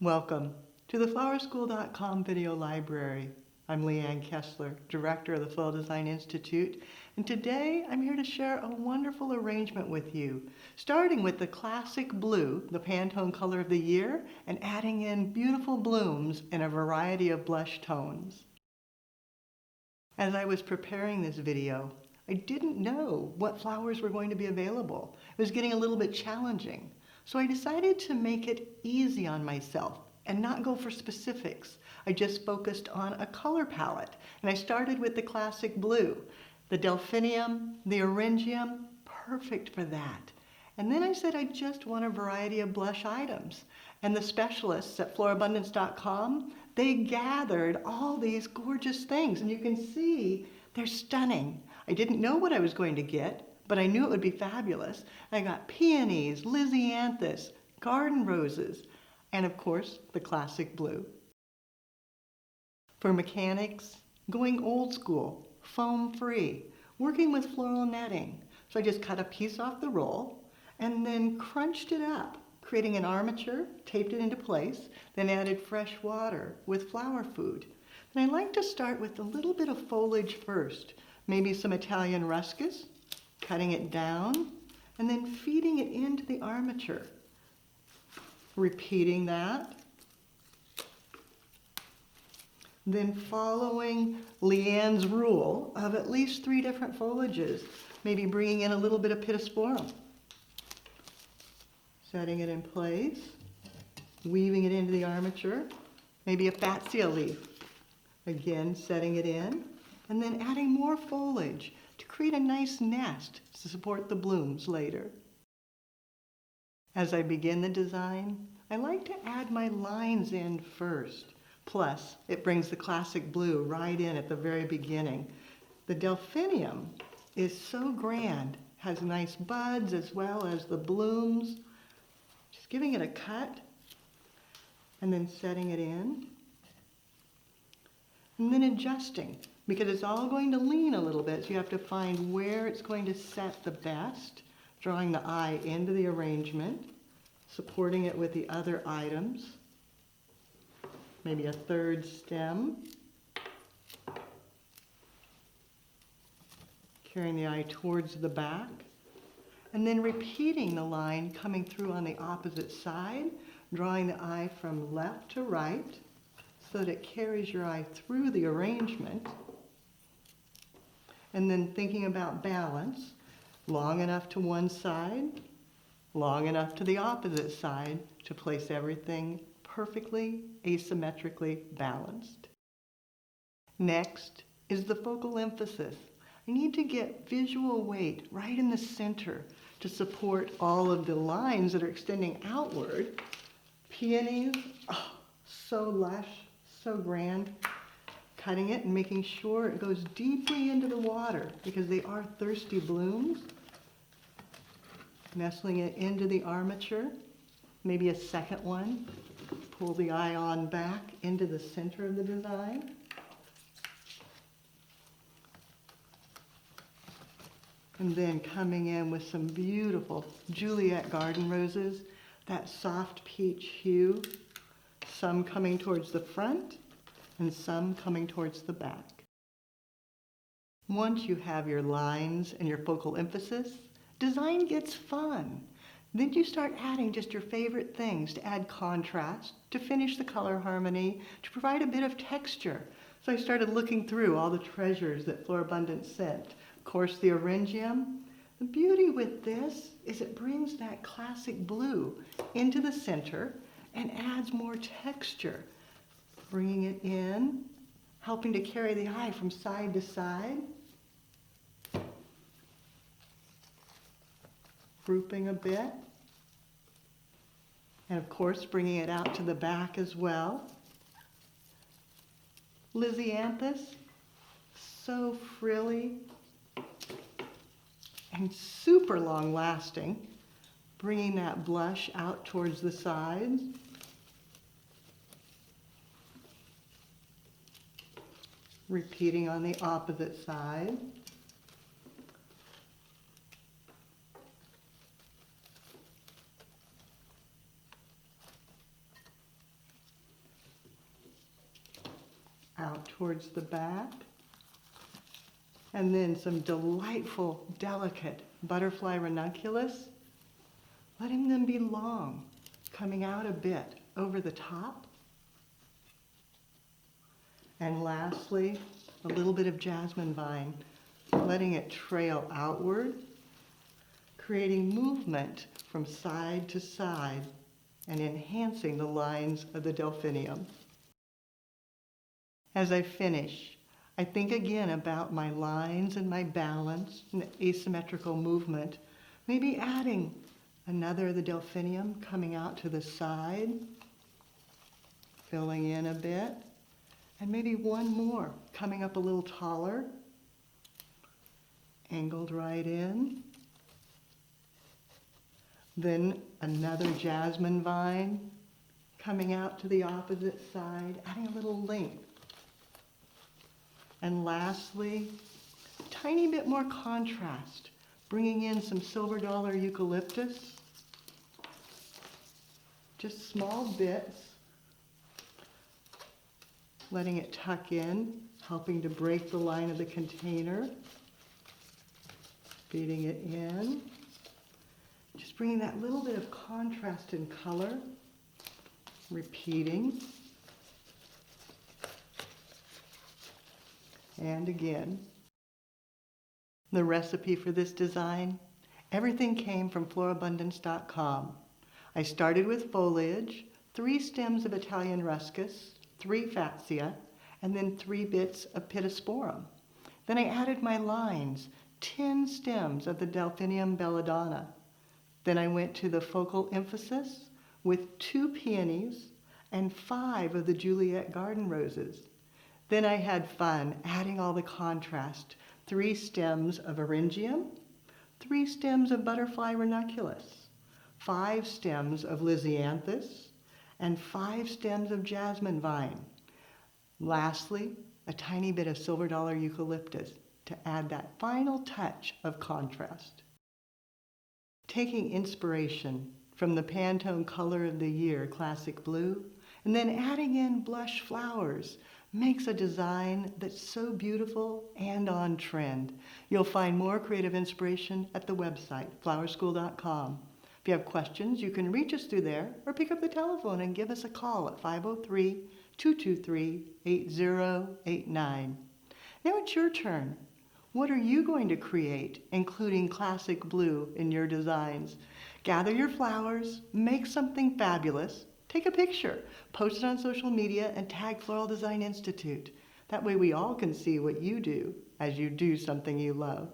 Welcome to the flowerschool.com video library. I'm Leanne Kessler, Director of the Floral Design Institute, and today I'm here to share a wonderful arrangement with you, starting with the classic blue, the Pantone Color of the Year, and adding in beautiful blooms in a variety of blush tones. As I was preparing this video, I didn't know what flowers were going to be available. It was getting a little bit challenging. So I decided to make it easy on myself and not go for specifics. I just focused on a color palette, and I started with the classic blue. The delphinium, the orangium, perfect for that. And then I said I just want a variety of blush items. And the specialists at florabundance.com, they gathered all these gorgeous things, and you can see they're stunning. I didn't know what I was going to get, but I knew it would be fabulous. I got peonies, lisianthus, garden roses, and of course, the classic blue. For mechanics, going old school, foam-free, working with floral netting. So I just cut a piece off the roll and then crunched it up, creating an armature, taped it into place, then added fresh water with flower food. And I like to start with a little bit of foliage first, maybe some Italian ruscus, cutting it down, and then feeding it into the armature. Repeating that. Then following Leanne's rule of at least 3 different foliages, maybe bringing in a little bit of pittosporum. Setting it in place, weaving it into the armature, maybe a fatsia leaf. Again, setting it in, and then adding more foliage to create a nice nest to support the blooms later. As I begin the design, I like to add my lines in first. Plus, it brings the classic blue right in at the very beginning. The delphinium is so grand, has nice buds as well as the blooms. Just giving it a cut and then setting it in. And then adjusting, because it's all going to lean a little bit, so you have to find where it's going to set the best, drawing the eye into the arrangement, supporting it with the other items, maybe a 3rd stem, carrying the eye towards the back, and then repeating the line coming through on the opposite side, drawing the eye from left to right, so that it carries your eye through the arrangement. And then thinking about balance, long enough to one side, long enough to the opposite side to place everything perfectly, asymmetrically balanced. Next is the focal emphasis. I need to get visual weight right in the center to support all of the lines that are extending outward. Peonies, oh, so lush, so grand. Cutting it and making sure it goes deeply into the water because they are thirsty blooms. Nestling it into the armature, maybe a second one. Pull the eye on back into the center of the design. And then coming in with some beautiful Juliet garden roses, that soft peach hue, some coming towards the front and some coming towards the back. Once you have your lines and your focal emphasis, design gets fun. Then you start adding just your favorite things to add contrast, to finish the color harmony, to provide a bit of texture. So I started looking through all the treasures that Florabundance sent. Of course, the orangium. The beauty with this is it brings that classic blue into the center and adds more texture, bringing it in, helping to carry the eye from side to side. Grouping a bit. And of course, bringing it out to the back as well. Lisianthus, so frilly and super long lasting, bringing that blush out towards the sides. Repeating on the opposite side. out towards the back. And then some delightful, delicate butterfly ranunculus. Letting them be long, coming out a bit over the top. And lastly, a little bit of jasmine vine, letting it trail outward, creating movement from side to side and enhancing the lines of the delphinium. As I finish, I think again about my lines and my balance and asymmetrical movement, maybe adding another of the delphinium coming out to the side, filling in a bit, and maybe one more coming up a little taller, angled right in. Then another jasmine vine coming out to the opposite side, adding a little length. And lastly, a tiny bit more contrast, bringing in some silver dollar eucalyptus, just small bits, letting it tuck in, helping to break the line of the container, feeding it in, just bringing that little bit of contrast in color, repeating, and again. The recipe for this design, everything came from florabundance.com. I started with foliage, 3 stems of Italian ruscus, 3 fatsia, and then 3 bits of pittosporum. Then I added my lines, 10 stems of the Delphinium belladonna. Then I went to the focal emphasis with 2 peonies and 5 of the Juliet garden roses. Then I had fun adding all the contrast, 3 stems of eryngium, 3 stems of butterfly ranunculus, 5 stems of lisianthus, and 5 stems of jasmine vine. Lastly, a tiny bit of silver dollar eucalyptus to add that final touch of contrast. Taking inspiration from the Pantone Color of the Year Classic Blue, and then adding in blush flowers makes a design that's so beautiful and on trend. You'll find more creative inspiration at the website, flowerschool.com. If you have questions, you can reach us through there or pick up the telephone and give us a call at 503-223-8089. Now it's your turn. What are you going to create, including classic blue in your designs? Gather your flowers, make something fabulous, take a picture, post it on social media, and tag Floral Design Institute. That way we all can see what you do as you do something you love.